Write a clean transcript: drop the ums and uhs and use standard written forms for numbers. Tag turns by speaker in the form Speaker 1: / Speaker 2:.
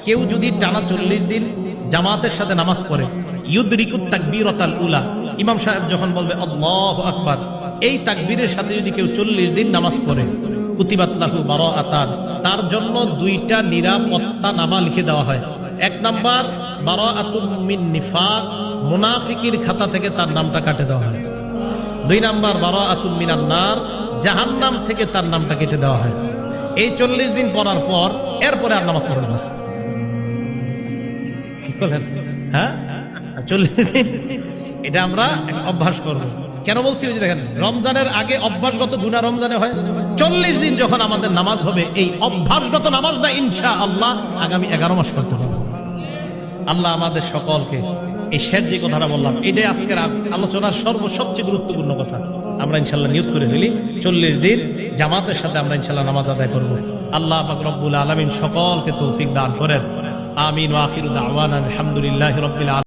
Speaker 1: কেউ যদি টানা 40 দিন জামাতের সাথে নামাজ পড়ে, ইউদরিকুত তাকবীরাতাল উলা, ইমাম সাহেব যখন বলবে আল্লাহু আকবার, এই তাকবীরের সাথে যদি কেউ 40 দিন নামাজ পড়ে, কুতিবাত লাহু বারাআতান, তার জন্য 2টা নিরাপত্তা নামা লিখে দেওয়া হয়। 1 নাম্বার বারাআতুম মিন নিফাক, মুনাফিকের খাতা থেকে তার নামটা কেটে দেওয়া হয়। 2 নাম্বার বারাআতুম মিনান নার, জাহান্নাম থেকে তার নামটা কেটে দেওয়া হয়। এই 40 দিন পড়ার পর এরপরে আর নামাজ পড়বে না। কি বলেন? হ্যাঁ, 40 দিন এটা আমরা অভ্যাস করব। কেন বলছি? ওই যে দেখেন, রমজানের আগে অভ্যাসগত গুনাহ রমজানে হয়। 40 দিন যখন আমাদের নামাজ হবে, এই অভ্যাসগত নামাজটা ইনশাআল্লাহ আগামী 11 মাস করতে পারবো। আল্লাহ আমাদের সকলকে, এই শেষ যে কথাটা বললাম, এটাই আজকের আলোচনার সবচেয়ে গুরুত্বপূর্ণ কথা। আমরা ইনশাআল্লাহ নিয়ত করে ফেলি 40 দিন জামাতের সাথে আমরা ইনশাআল্লাহ নামাজ আদায় করব। আল্লাহ পাক রব্বুল আলামিন সকলকে তৌফিক দান করেন। আমিন ওয়া আখিরু দাওয়ানা আলহামদুলিল্লাহি রাব্বিল আলামিন।